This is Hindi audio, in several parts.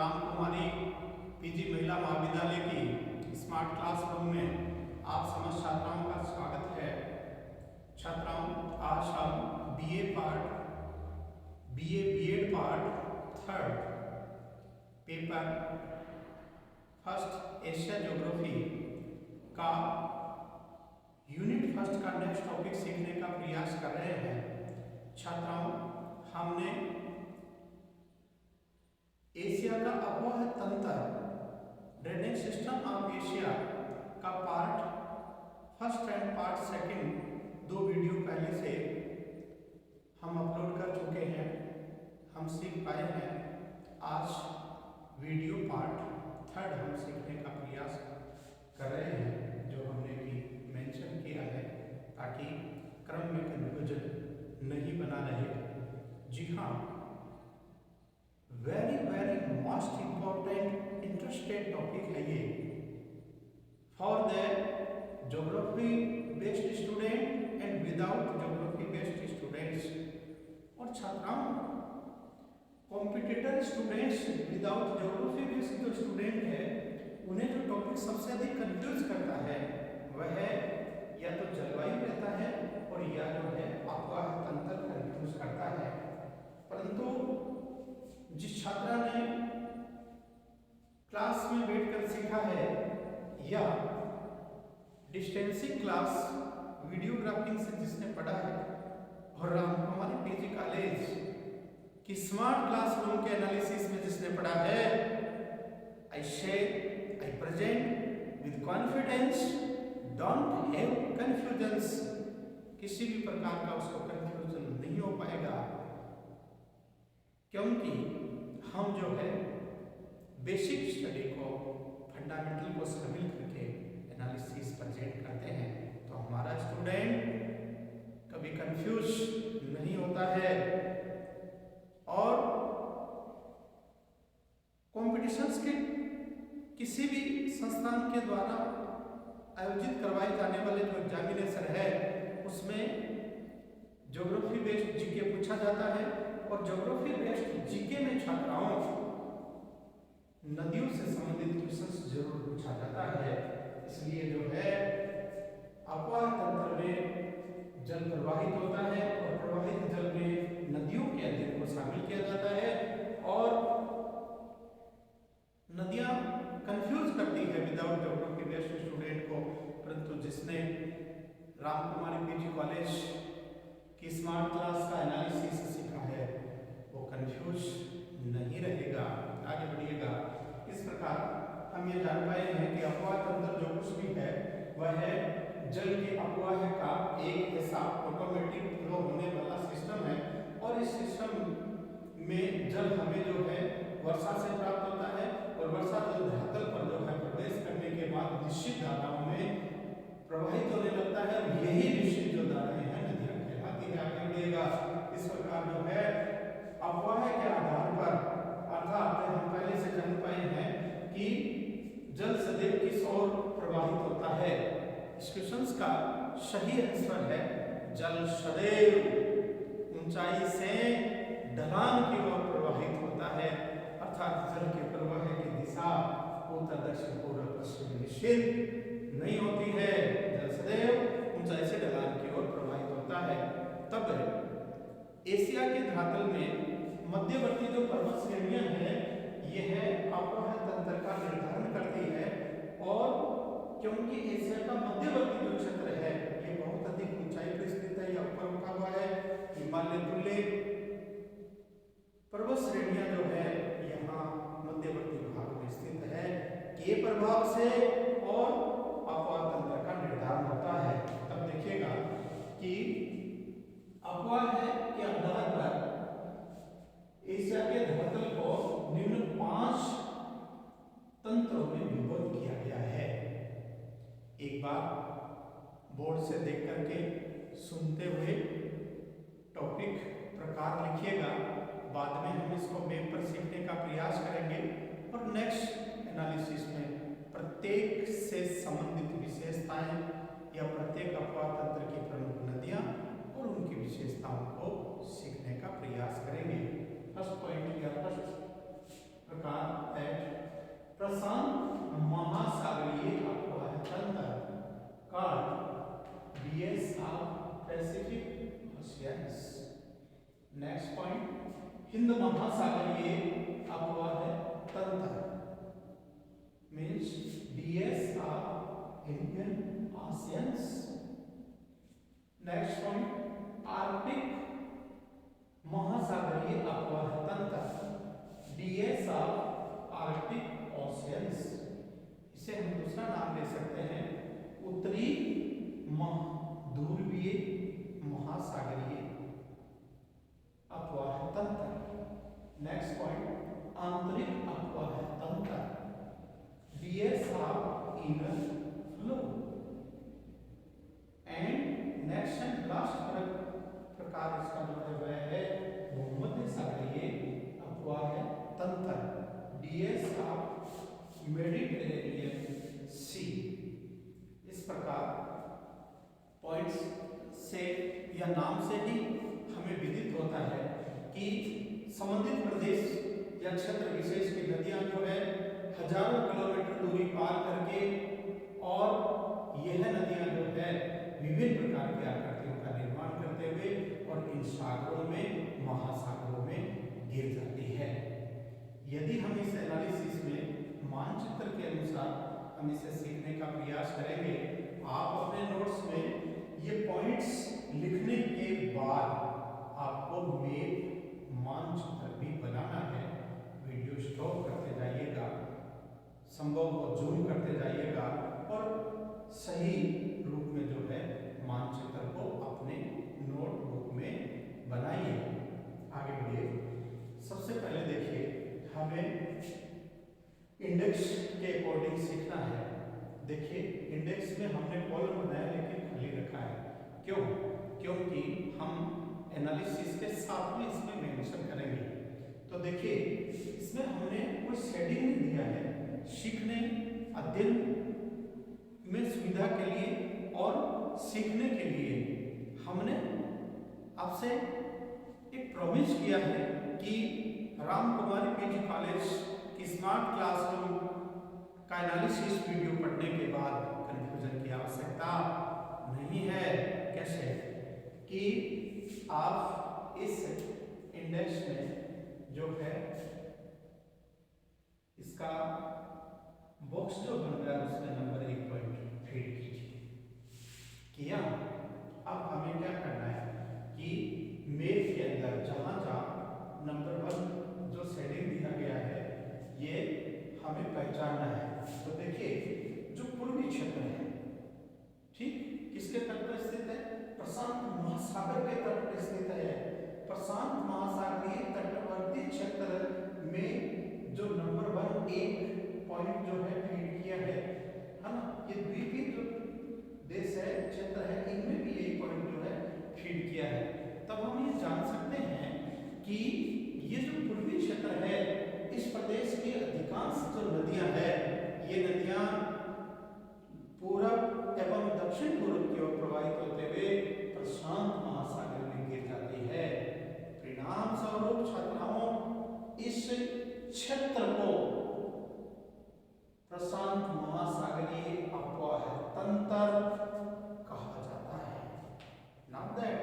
राम कुमारी पीजी महिला महाविद्यालय की स्मार्ट क्लासरूम में आप समस्त छात्राओं का स्वागत है। छात्राओं, आज हम BEd part third paper first Asia geography का यूनिट फर्स्ट का नेक्स्ट टॉपिक सीखने का प्रयास कर रहे हैं। छात्राओं, हमने एशिया का अपवाह तंत्र ड्रेनेज सिस्टम ऑफ एशिया का part first and part second दो वीडियो पहले से हम अपलोड कर चुके हैं, हम सीख पाए हैं। आज वीडियो पार्ट थर्ड हम सीखने का प्रयास कर रहे हैं, जो हमने भी मेंशन किया है ताकि क्रम में कन्फ्यूजन नहीं बना रहे। जी हाँ, very most important interested topic है ये for the geography based student and without geography based students. और छात्राओं, competitor students without geography based जो स्टूडेंट है, उन्हें जो टॉपिक सबसे अधिक कंफ्यूज करता है वह है या तो जलवायु रहता है और या जो है अपवाह तंत्र कंफ्यूज करता है। परंतु जिस छात्रा ने क्लास में बैठकर सीखा है या डिस्टेंसिंग क्लास वीडियोग्राफिंग से जिसने पढ़ा है और राम कुमारी पीजी कॉलेज की स्मार्ट क्लासरूम के एनालिसिस में जिसने पढ़ा है, I present with confidence, don't have confusions. किसी भी प्रकार का उसको कंफ्यूजन नहीं हो पाएगा, क्योंकि हम जो है बेसिक स्टडी को, फंडामेंटल को शामिल करके एनालिसिस प्रेजेंट करते हैं, तो हमारा स्टूडेंट कभी कंफ्यूज नहीं होता है। और कॉम्पिटिशन्स के किसी भी संस्थान के द्वारा आयोजित करवाए जाने वाले जो एग्जामिनेशन है, उसमें ज्योग्राफी बेस्ड जीके पूछा जाता है और ज्योग्राफी बेस्ड जीके में छात्राओं नदियों से संबंधित क्वेश्चंस जरूर पूछा जाता है। इसलिए जो है अपवाह तंत्र में जल प्रवाहित होता है और प्रवाहित जल में नदियों के अध्ययन को शामिल किया जाता है। और नदियां कंफ्यूज करती है विदाउट ज्योग्राफी बेस्ड स्टूडेंट को, परंतु जिसने राम कुमारी पीजी कॉलेज की स्मार्ट क्लास का एनालिसिस सीखा है वो कंफ्यूज नहीं रहेगा। आगे बढ़िएगा। इस प्रकार हम ये जान पाए हैं कि अपवाह तंत्र जो कुछ भी है वह है जल के अपवाह का एक ऐसा ऑटोमेटिक फ्लो होने वाला सिस्टम है, और इस सिस्टम में जल हमें जो है वर्षा से प्राप्त होता है और वर्षा जल धरातल पर जो है प्रवेश करने के बाद निश्चित धाराओं में प्रवाहित होने लगता है, और यही निश्चित जो धाराएं हैं नदियां कहलाती है। आगे बढ़िएगा। इस प्रकार जो है अपवाह के आधार पर, अर्थात हम पहले से जान पाए हैं कि जल सदैव किस ओर प्रवाहित होता है। इस क्वेश्चन का सही आंसर है जल सदैव ऊंचाई से ढलान की ओर प्रवाहित होता है, अर्थात जल के प्रवाह की दिशा उत्तर दक्षिण पूर्व पश्चिम निश्चित नहीं होती है। जल सदैव ऊंचाई से ढलान की ओर प्रवाहित होता है। तब एशिया के धरातल में मध्यवर्ती जो पर्वत श्रेणियां हैं, यह अपवाह तंत्र का निर्धारण करती है। और क्योंकि एशिया का मध्यवर्ती जो क्षेत्र है ये बहुत अधिक ऊंचाई पर स्थित है या ऊपर उठा हुआ है, हिमालय तुल्य पर्वत श्रेणियां जो है यहाँ मध्यवर्ती भाग में स्थित है, के प्रभाव से और अपवाह तंत्र का निर्धारण होता है। तब देखिएगा कि अपवाह के आधार पर एशिया के धरातल को निम्न 5 तंत्रों में विभक्त किया गया है। एक बार बोर्ड से देख करके सुनते हुए टॉपिक प्रकार लिखिएगा, बाद में हम इसको वेब पर सीखने का प्रयास करेंगे और नेक्स्ट एनालिसिस में प्रत्येक से संबंधित विशेषताएं या प्रत्येक अपवाह तंत्र की प्रमुख नदियां और उनकी विशेषताओं को सीखने का प्रयास करेंगे। फर्स्ट पॉइंट या फर्स्ट प्रकार दूसरा नाम ले सकते हैं उत्तरी ध्रुवीय महासागरीय अपवाह तंत्र। नेक्स्ट पॉइंट आंतरिक अपवाह तंत्र, DS of inner flow. And next and last प्रकार इसका जो है वह है भूमध्य सागरीय अपवाह तंत्र, DS ऑफ मेडिटेरेनियन सी। इस प्रकार पॉइंट्स से या नाम से ही हमें विदित होता है कि संबंधित प्रदेश या क्षेत्र विशेष की नदियां जो है हजारों किलोमीटर दूरी पार करके और यह नदियां जो है विभिन्न प्रकार की आकृतियों का निर्माण करते हुए और इन सागरों में महासागरों में गिर जाती है। यदि हम इस एनालिसिस में मानचित्र के अनुसार हम इसे सीखने का प्रयास करेंगे, आप अपने नोट्स में ये पॉइंट्स लिखने के बाद आपको मैप मानचित्र भी बनाना है। वीडियो स्टॉप करते जाइएगा, संभव हो जूम करते जाइएगा और सही रूप में जो है मानचित्र को अपने नोटबुक में बनाइए। आगे बढ़िए। सबसे पहले देखिए हमें इंडेक्स के अकॉर्डिंग सीखना है। देखिए इंडेक्स में हमने कॉलम बनाया लेकिन खाली रखा है, क्यों? क्योंकि हम एनालिसिस के साथ में इसमें मेंशन करेंगे। तो देखिए इसमें हमने कोई शेडिंग नहीं दिया है। सीखने अध्ययन में सुविधा के लिए और सीखने के लिए हमने आपसे एक प्रॉमिस किया है कि राम कुमारी पीजी कॉलेज की स्मार्ट क्लासरूम का एनालिसिस वीडियो पढ़ने के बाद कंफ्यूजन की आवश्यकता नहीं है। कैसे? कि आप इस इंडेक्स में जो है इसका बॉक्स जो बन रहा है उसमें नंबर 1 पॉइंट फीड कीजिए। किया? अब हमें क्या करना है कि मैप के अंदर जहां जहां नंबर 1 जो शेडिंग दिया गया है ये हमें पहचानना है। तो देखिए जो पूर्वी क्षेत्र है, ठीक, किसके तट पर स्थित है? प्रशांत महासागर के तट पर स्थित है। प्रशांत महासागरीय तटवर्ती क्षेत्र में जो नंबर 1 एक पॉइंट जो है फीड किया है ना, ये द्वीपीय जो देश है, क्षेत्र है, इनमें भी यही पॉइंट जो है फीड किया है। तब हम ये जान सकते हैं कि ये जो पूर्वी क्षेत्र है इस प्रदेश की अधिकांश जो नदियां हैं ये नदियां पूरब एवं दक्षिण पूर्व की ओर प्रवाहित होते हुए प्रशांत महासागर में गिर जाती है। परिणाम स्वरूप छात्राओं इस क्षेत्र को प्रशांत महासागरीय अपवाह तंत्र कहा जाता है। नाउ दैट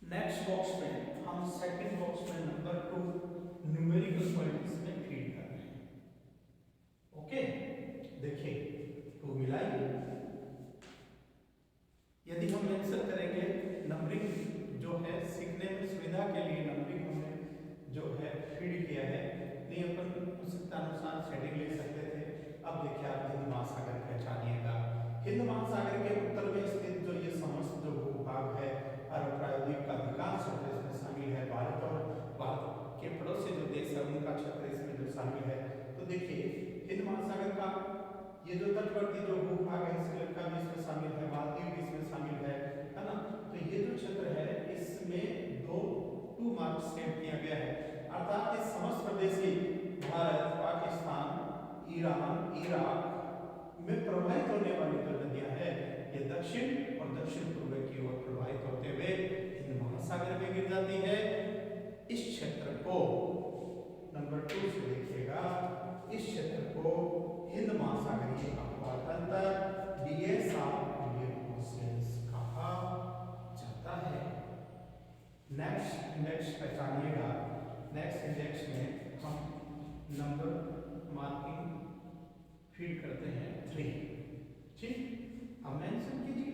नेक्स्ट बॉक्स में हम सेकंड बॉक्स में नंबर 2 न्यूमेरिकल पॉइंट्स में फीड कर रहे हैं। ओके, देखिए 2 मिलाइए। यदि हम आंसर करेंगे नंबरिंग जो है सीखने में सुविधा के लिए नंबरिंग हमने जो है फीड किया है, नहीं अपन उसके अनुसार शेडिंग ले सकते थे। अब देखिए आप हिंद महासागर पहचानिएगा। हिंद महासागर के उत्तर में स्थित जो ये समस्त जो भूभाग है अरब प्रायद्वीप का अधिकांश क्षेत्र इसमें शामिल है। भारत और भारत के पड़ोसी जो देश है उनका क्षेत्र इसमें जो शामिल है। तो देखिए हिंद महासागर का ये जो तटवर्ती जो भूभाग है श्रीलंका भी इसमें शामिल है, मालदीव भी इसमें शामिल है ना। तो ये जो क्षेत्र है इसमें 2 मार्क सेट किया गया है, अर्थात इस समस्त प्रदेश की भारत, पाकिस्तान, ईरान, इराक में प्रवाहित होने वाली जो नदियां है ये दक्षिण और दक्षिण पूर्व की ओर प्रवाहित होते हुए हिंद महासागर में गिर जाती है। इस क्षेत्र को नंबर 2 से देखिएगा, इस क्षेत्र को हिंद महासागरीय अपवाह तंत्र DS ऑफ इंडियन ओशियंस कहा जाता है। नेक्स्ट इंडेक्स पहचानिएगा। नेक्स्ट इंडेक्स में हम नंबर मार्किंग फीड करते हैं 3। ठीक, अब मेंशन कीजिए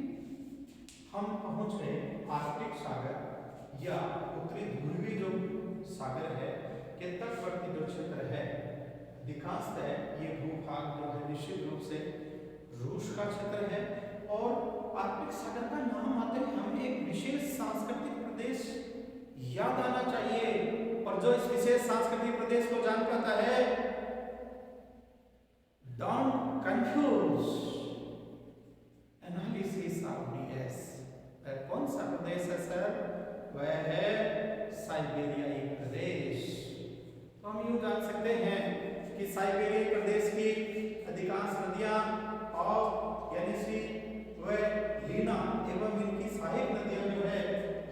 हम पहुंच गए आर्कटिक सागर या उत्तरी ध्रुवीय जो सागर है के तटवर्ती जो क्षेत्र है अधिकांशतः ये भूभाग जो है निश्चित रूप से रूस का क्षेत्र है। और आर्कटिक सागर का नाम आते ही हमें एक विशेष सांस्कृतिक प्रदेश याद आना चाहिए, और जो इस विशेष सांस्कृतिक प्रदेश को जान पाता है, don't confuse analysis of DS. वह कौन सा प्रदेश है सर? वह है साइबेरियाई प्रदेश। तो हम यूं जान सकते हैं कि साइबेरियाई प्रदेश की अधिकांश नदियां और यानी वह लीना एवं इनकी सहायक नदियां जो है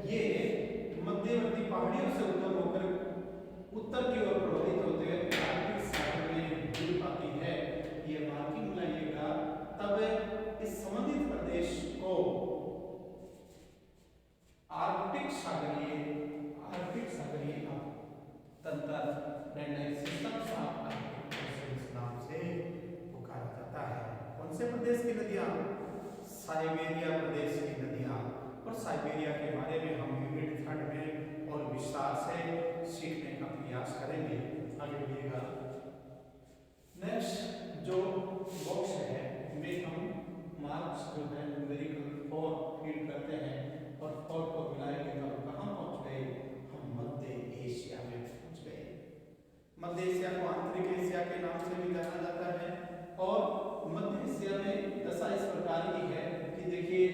ये मध्यवर्ती पहाड़ियों से उद्धव होकर उत्तर की ओर प्रवाहित होते हुए आर्कटिक सागर में गिर पाती है। ये मार्किंग लाइएगा, तब इस संबंधित प्रदेश को आर्कटिक सागरीय तंत्र नाम से पुकारा जाता है। कौन से प्रदेश की नदियां? साइबेरिया प्रदेश की नदियां। और साइबेरिया के बारे में हम यूनिट 3 में और विस्तार से सीखने का प्रयास करेंगे। आगे बढ़िएगा। नेक्स्ट जो बॉक्स है में हम मार्क्स जो है न्यूमेरिकल 4 फीड करते हैं, और 4 को मिलाएंगे तो हम कहाँ पहुंच गए? हम मध्य एशिया में पहुंच गए। मध्य एशिया को आंतरिक एशिया के नाम से भी जाना जाता है। और मध्य एशिया में दशा इस प्रकार की है कि देखिए,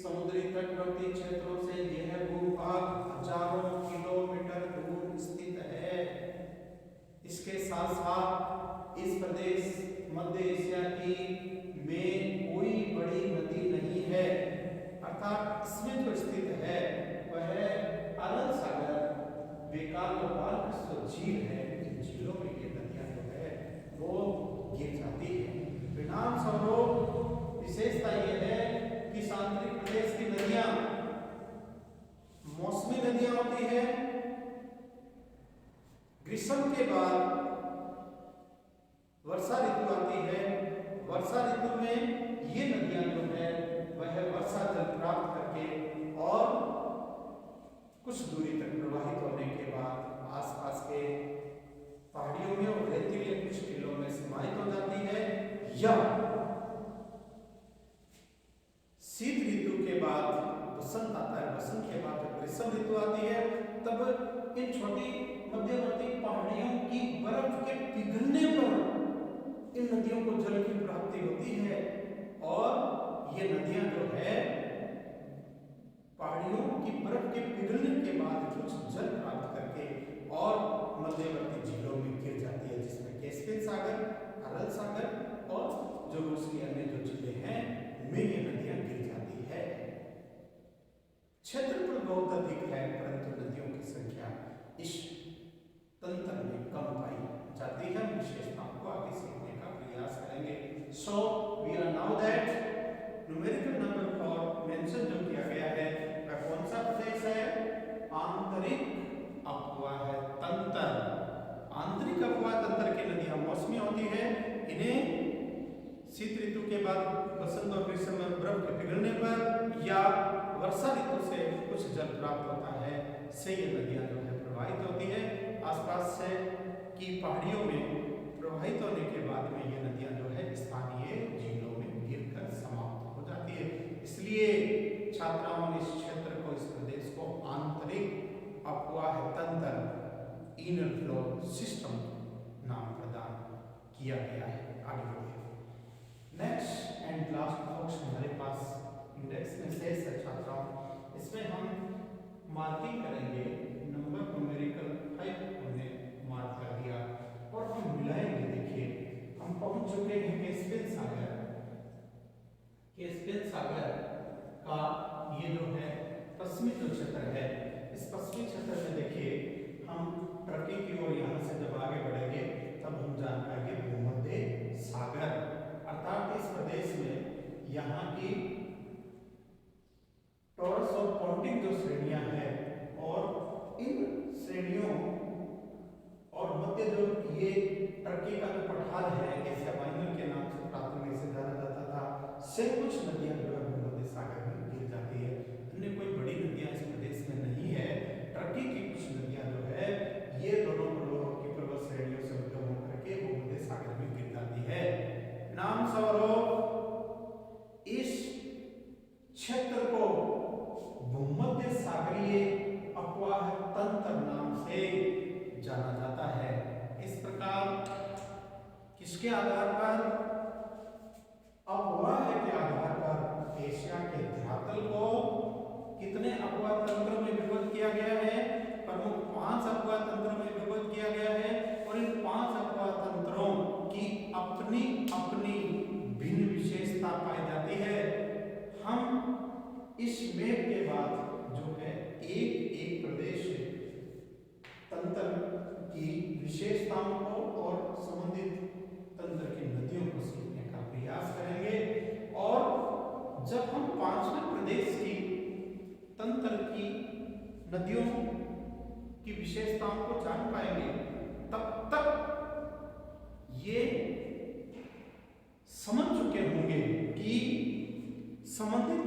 समुद्री तटवर्ती क्षेत्रों से यह भूभाग हजारों किलोमीटर दूर स्थित है। इसके साथ साथ इस प्रदेश मध्य एशिया की में कोई बड़ी नदी नहीं है, अर्थात इसमें जो स्थित है वह अरल सागर, बेकार गोपाल झील है। इन झीलों में ये नदियां जो है वो गिर जाती है। परिणाम स्वरूप विशेषता यह है कि आंतरिक प्रदेश की नदियां मौसमी नदियां होती है। ग्रीष्म के बाद वर्षा ऋतु आती है। वर्षा ऋतु में ये नदियां जो है वह वर्षा जल प्राप्त करके और कुछ दूरी तक प्रवाहित होने के बाद आसपास के पहाड़ियों में और रेतीले कुछ टीलों में समाहित हो जाती है, या शीत ऋतु के बाद बसंत आता है। बसंत के बाद जब ग्रीष्म ऋतु आती है, तब इन छोटी मध्यवर्ती पहाड़ियों की बर्फ के पिघलने पर इन नदियों को जल की प्राप्ति होती है। और ये नदियां जो है पहाड़ियों की बर्फ के पिघलने के बाद कुछ जल प्राप्त करके और मध्यवर्ती झीलों में गिर जाती है, जिसमें कैस्पियन सागर, अरल सागर और जो रूस के अन्य जो जिले हैं में ये नदियां गिर जाती है। क्षेत्रफल बहुत अधिक है, परंतु नदियों की संख्या इस तंत्र में कम पाई जाती है। विशेषताओं को आगे सीखने का प्रयास करेंगे। So we are now that numerical number 4 mention जो किया गया है वह कौन सा प्रदेश है? आंतरिक अपवाह तंत्र। आंतरिक अपवाह तंत्र की नदियां मौसमी होती है। इन्हें शीत ऋतु के बाद बसंत और ग्रीष्म में बर्फ के पिघलने पर या वर्षा ऋतु से कुछ जल प्राप्त होता है, से ये नदियां जो है प्रवाहित होती है। आसपास से की पहाड़ियों में प्रवाहित होने के बाद में ये नदियां जो है स्थानीय झीलों में गिरकर समाप्त हो जाती है। इसलिए छात्राओं ने इस क्षेत्र को, इस प्रदेश को आंतरिक अपवाह तंत्र, इनर फ्लो सिस्टम नाम प्रदान किया गया है। आगे बढ़िए। नेक्स्ट एंड लास्ट बॉक्स हमारे पास इंडेक्स में शेष है छात्राओं। इसमें हम मार्किंग करेंगे। नंबर न्यूमेरिकल 5 हमने मार्क कर दिया और हम मिलाएंगे। देखिए, हम पहुंच चुके हैं कैस्पियन सागर। कैस्पियन सागर का ये जो है पश्चिमी जो क्षेत्र है, इस पश्चिमी क्षेत्र में देखिए हम टर्की की ओर यहाँ से जब आगे बढ़ेंगे तब हम जान पाएंगे भूमध्य सागर। अर्थात इस प्रदेश में यहाँ की टॉरस और पॉन्टिक जो श्रेणियां हैं, और इन श्रेणियों और मध्य जो ये टर्की का जो पठार है, एशिया माइनर के नाम से प्राचीन में से जाना जाता था, से कुछ नदियां जो है भूमध्य सागर में गिर जाती है। अन्य कोई बड़ी नदियां इस प्रदेश में नहीं है। टर्की की कुछ नदियां जो है ये दोनों की पर्वत श्रेणियों से उद्गम होकर के भूमध्य उसके आधार पर अपवाह के आधार पर एशिया के धरातल को कितने अपवाह तंत्रों में विभक्त किया गया है? प्रमुख 5 अपवाह तंत्रों में विभक्त किया गया है और इन 5 अपवाह तंत्रों की अपनी अपनी भिन्न विशेषता पाई जाती है। हम इस मैप के बाद जो है एक एक प्रदेश तंत्र की विशेषताओं को और संबंधित तंत्र की नदियों को सीखने का प्रयास करेंगे और जब हम 5वें प्रदेश की तंत्र की नदियों की विशेषताओं को जान पाएंगे, तब तक ये समझ चुके होंगे कि संबंधित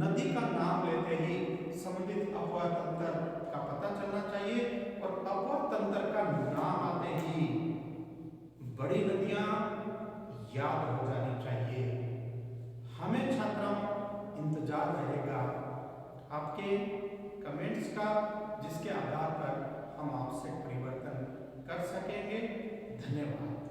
नदी का नाम लेते ही संबंधित अपवाह तंत्र का पता चलना चाहिए और अपवाह तंत्र का नाम आते ही बड़ी नदियां याद हो जानी चाहिए। हमें छात्रों इंतजार रहेगा आपके कमेंट्स का, जिसके आधार पर हम आवश्यक परिवर्तन कर सकेंगे। धन्यवाद।